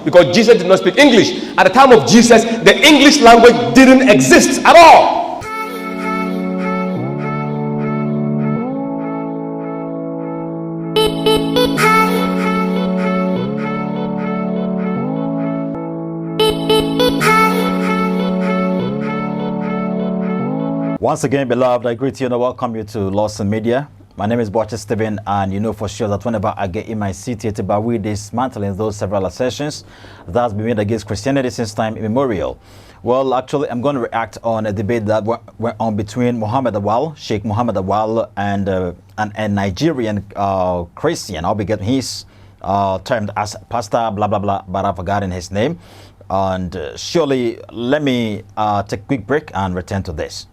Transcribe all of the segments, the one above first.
because Jesus did not speak English. At the time of Jesus, the English language didn't exist at all. Once again, beloved, I greet you and I welcome you to Lawson Media. My name is Boche Stephen, and you know for sure that whenever I get in my seat here today, we dismantling those several assertions that's been made against Christianity since time immemorial. Well, actually, I'm going to react on a debate that went on between Muhammad Awal, Sheikh Muhammad Awal, and a Nigerian Christian. I'll be getting his termed as Pastor blah blah blah, but I've forgotten his name. And surely, let me take a quick break and return to this.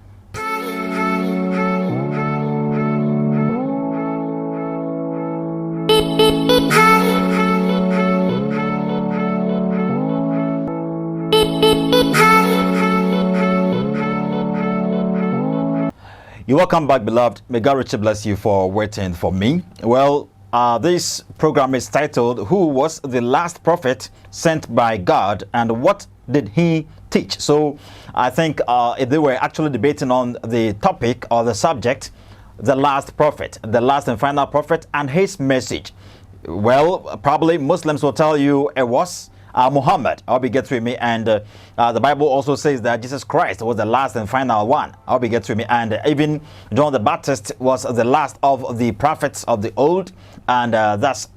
You're welcome back, beloved. May God richly bless you for waiting for me. Well, this program is titled, Who Was the Last Prophet Sent by God and What Did He Teach? So I think if they were actually debating on the topic or the subject, the last prophet, the last and final prophet and his message. Well, probably Muslims will tell you it was Muhammad. I'll be get through me, and the Bible also says that Jesus Christ was the last and final one. I'll be get through me, and even John the Baptist was the last of the prophets of the old, and that's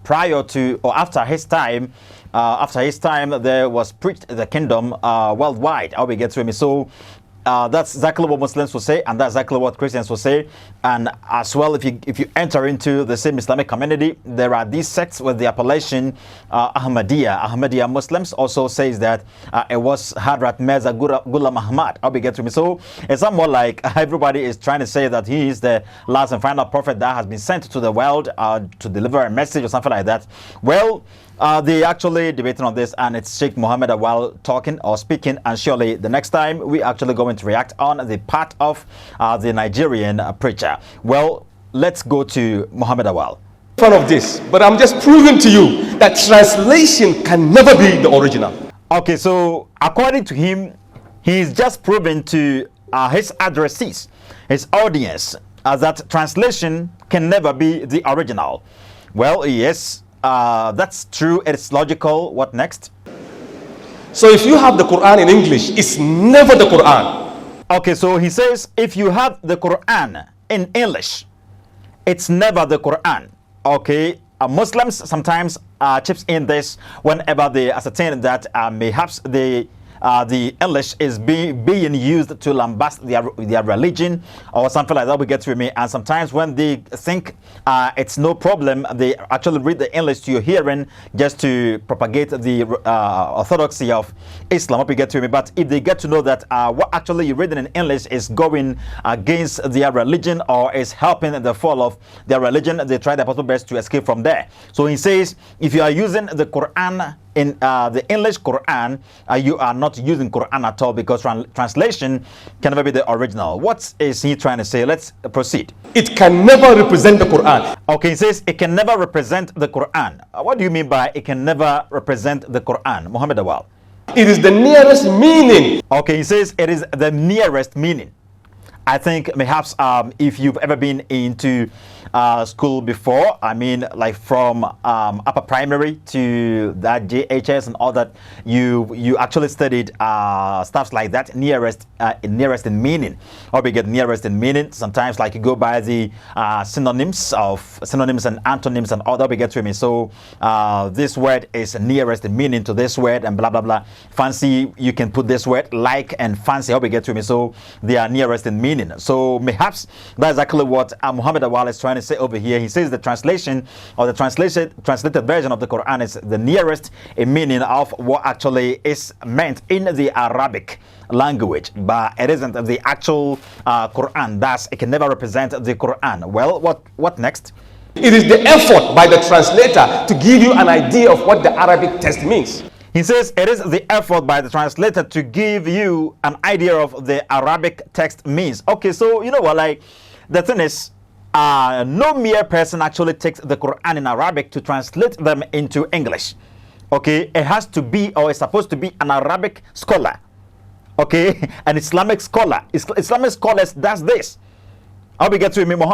prior to or after his time. After his time, there was preached the kingdom worldwide. I'll be get through me. So that's exactly what Muslims will say, and that's exactly what Christians will say. And as well, if you enter into the same Islamic community, there are these sects with the appellation Ahmadiyya. Ahmadiyya Muslims also says that it was Hadrat Mirza Ghulam Ahmad. I'll be getting me. So it's somewhat like everybody is trying to say that he is the last and final prophet that has been sent to the world to deliver a message or something like that. Well, they actually debating on this, and it's Sheikh Muhammad Awal talking or speaking, and surely the next time we actually going to react on the part of the Nigerian preacher. Well, let's go to Muhammad Awal. Fan of this, but I'm just proving to you that translation can never be the original. Okay, so according to him, he's just proven to his addressees, his audience, that translation can never be the original. Well, yes. That's true. It's logical. What next? So if you have the Quran in English, it's never the Quran. Okay, so he says if you have the Quran in English, it's never the Quran. Okay, Muslims sometimes chips in this whenever they ascertain that perhaps the English is being used to lambast their religion or something like that. We get to me, and sometimes when they think it's no problem, they actually read the English to your hearing just to propagate the orthodoxy of Islam. We get to me, but if they get to know that what actually you're reading in English is going against their religion or is helping the fall of their religion, they try their possible best to escape from there. So he says, if you are using the Quran in the English Quran, you are not using Quran at all, because translation can never be the original. What is he trying to say? Let's proceed. It can never represent the Quran. Okay, he says it can never represent the Quran. What do you mean by it can never represent the Quran, Muhammad Awal? It is the nearest meaning. Okay, he says it is the nearest meaning. I think perhaps if you've ever been into school before, I mean, like from upper primary to that JHS and all that, you actually studied stuff like that, nearest in meaning, or we get nearest in meaning. Sometimes like you go by the synonyms and antonyms and all that, we get to me. So this word is nearest in meaning to this word and blah blah blah. Fancy, you can put this word like and fancy, how we get to me. So they are nearest in meaning. So perhaps that's exactly what Muhammad Awal is trying to say over here. He says the translation or the translated version of the Quran is the nearest in meaning of what actually is meant in the Arabic language, but it isn't the actual Quran. Thus, it can never represent the Quran. Well, what next? It is the effort by the translator to give you an idea of what the Arabic text means. He says it is the effort by the translator to give you an idea of the Arabic text means. Okay, so you know what, like the thing is, no mere person actually takes the Quran in Arabic to translate them into English. Okay, it has to be, or it's supposed to be, an Arabic scholar. Okay, an Islamic scholar. Islamic scholars does this. How we get to remember,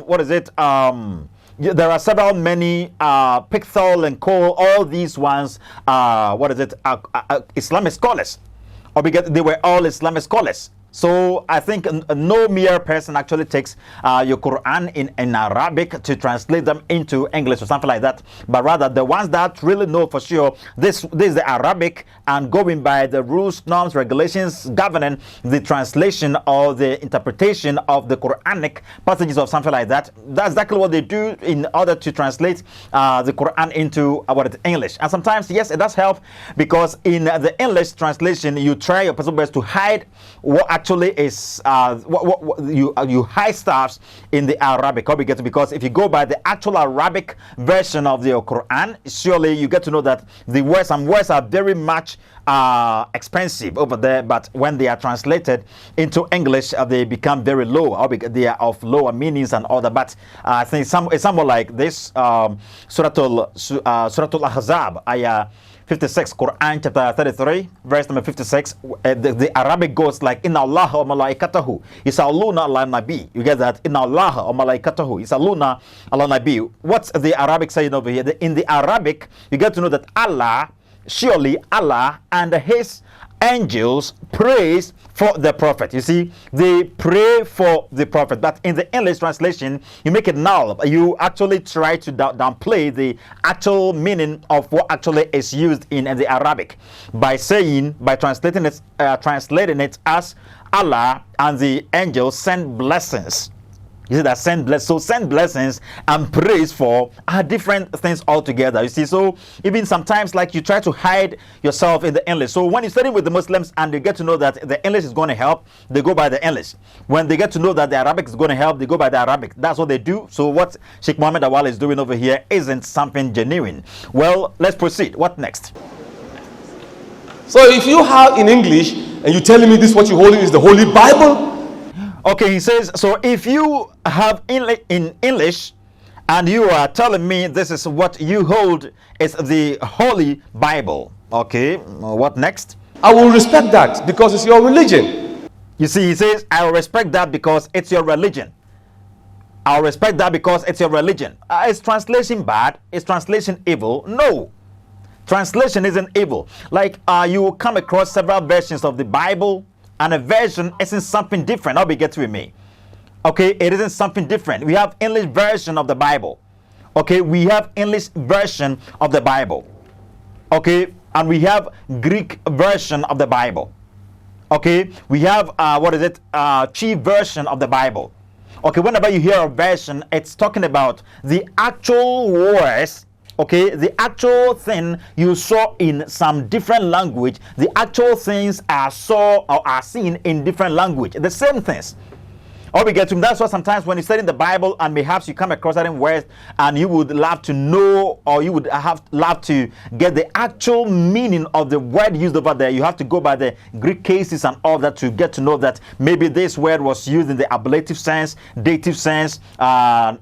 what is it? There are several, many, Pixel and Cole, all these ones, what is it? Islamic scholars. Or they were all Islamic scholars. So I think no mere person actually takes your Quran in Arabic to translate them into English or something like that, but rather the ones that really know for sure this is the Arabic, and going by the rules, norms, regulations governing the translation or the interpretation of the Quranic passages or something like that. That's exactly what they do in order to translate the Quran into English. And sometimes, yes, it does help, because in the English translation you try your possible best to hide what actually is what you hide stuff in the Arabic. How we get to, because if you go by the actual Arabic version of the Quran, surely you get to know that some words are very much expensive over there, but when they are translated into English, they become very low. They are of lower meanings and all that. But I think it's somewhat like this. Suratul Ahzab, ayah 56, Quran chapter 33, verse number 56. The Arabic goes like, Inna Allah wa malaikatahu yusalluna ala nabi. You get that? Inna Allah wa malaikatahu yusalluna ala nabi. What's the Arabic saying over here? In the Arabic, you get to know that surely Allah and his angels praise for the prophet. You see, they pray for the prophet. But in the English translation, you make it null. You actually try to downplay the actual meaning of what actually is used in the Arabic by translating it as Allah and the angels send blessings. You see that send blessings and praise for are different things altogether. You see, so even sometimes, like, you try to hide yourself in the English. So when you study with the Muslims and they get to know that the English is going to help, they go by the English. When they get to know that the Arabic is going to help, they go by the Arabic. That's what they do. So what Sheikh Muhammad Awal is doing over here isn't something genuine. Well, let's proceed. What next? So if you have in English and you're telling me this, what you're holding is the Holy Bible? Okay, he says, so if you have in English and you are telling me this is what you hold is the Holy Bible, okay, what next? I will respect that because it's your religion. You see, he says, I will respect that because it's your religion. I'll respect that because it's your religion. Is translation bad? Is translation evil? No. Translation isn't evil. Like, you will come across several versions of the Bible, and a version isn't something different. I'll be getting with me. Okay, it isn't something different. We have English version of the Bible. Okay, we have English version of the Bible. Okay, and we have Greek version of the Bible. Okay, we have chief version of the Bible. Okay, whenever you hear a version, it's talking about the actual words. Okay, the actual thing you saw in some different language, the actual things are seen in different language. The same things. Or we get to that's why sometimes when you study the Bible and perhaps you come across certain words and you would love to know, or you would have love to get the actual meaning of the word used over there, you have to go by the Greek cases and all that to get to know that maybe this word was used in the ablative sense, dative sense,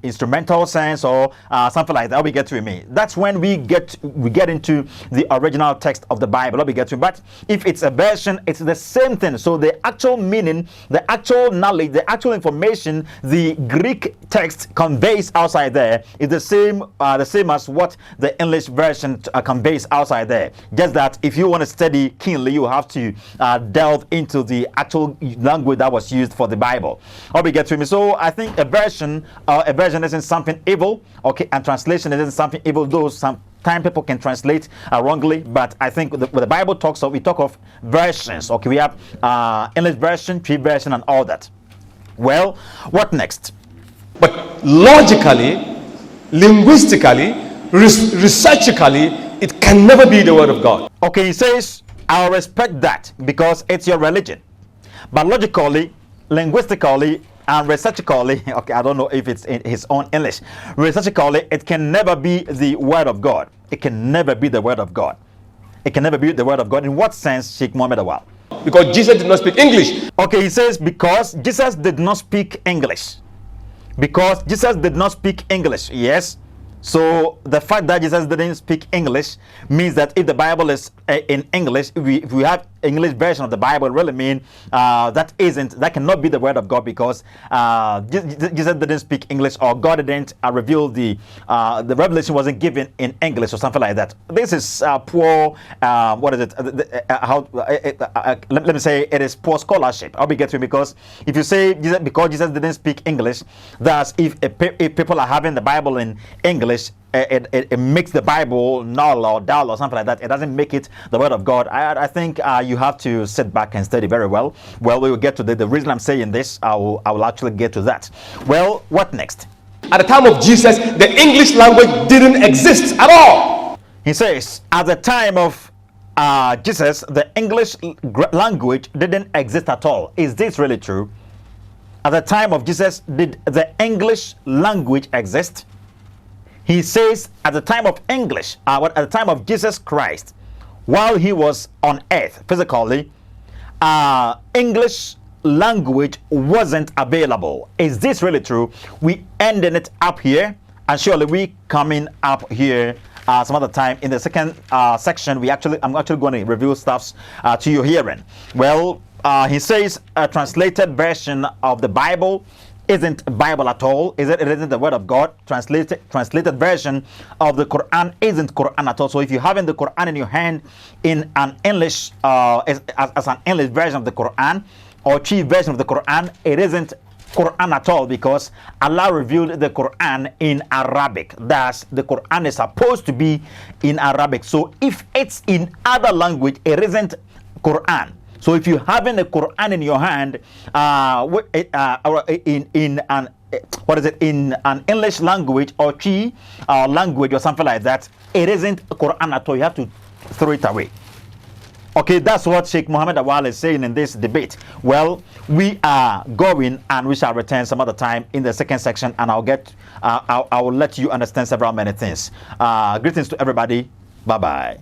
instrumental sense, or something like that. We get to me. That's when we get into the original text of the Bible. We get to. But if it's a version, it's the same thing. So the actual meaning, the actual knowledge, the actual information the Greek text conveys outside there is the same as what the English version conveys outside there. Just that if you want to study keenly, you have to delve into the actual language that was used for the Bible. Or we get to me. So I think a version isn't something evil. Okay, and translation isn't something evil. Though sometimes people can translate wrongly, but I think what the Bible talks of, we talk of versions. Okay, we have English version, tree version, and all that. Well, what next? But logically, linguistically, researchically, it can never be the word of God. Okay, he says, I'll respect that because it's your religion. But logically, linguistically, and researchically, okay, I don't know if it's in his own English. Researchically, it can never be the word of God. It can never be the word of God. It can never be the word of God. In what sense, Sheikh Muhammad Awal? Because Jesus did not speak English. Okay, he says because Jesus did not speak English. Because Jesus did not speak English. Yes. So the fact that Jesus didn't speak English means that if the Bible is in English, if we have English version of the Bible, it really mean that cannot be the word of God, because Jesus didn't speak English, or God didn't reveal the revelation wasn't given in English or something like that. This is poor. What is it? Let me say it is poor scholarship. I'll be getting, because if you say because Jesus didn't speak English, that's if people are having the Bible in English, it makes the Bible null or dull or something like that. It doesn't make it the word of God. I think you have to sit back and study very well. Well, we will get to the reason I'm saying this. I will actually get to that. Well, what next? At the time of Jesus, the English language didn't exist at all. He says, at the time of Jesus, the English language didn't exist at all. Is this really true? At the time of Jesus, did the English language exist? He says at the time of at the time of Jesus Christ, while he was on earth physically, English language wasn't available. Is this really true? We ending it up here, and surely we coming up here some other time in the second section. I'm actually going to review stuffs to your hearing. Well, he says a translated version of the Bible isn't Bible at all. It isn't the word of God. Translated version of the Quran isn't Quran at all. So if you having the Quran in your hand in an English as an English version of the Quran, or chief version of the Quran, it isn't Quran at all, because Allah revealed the Quran in Arabic. Thus, the Quran is supposed to be in Arabic. So if it's in other language, it isn't Quran. So if you having a Quran in your hand, in an English language or Chi language or something like that, it isn't Quran at all. You have to throw it away. Okay, that's what Sheikh Muhammad Awal is saying in this debate. Well, we are going, and we shall return some other time in the second section, and I will let you understand several many things. Greetings to everybody. Bye bye.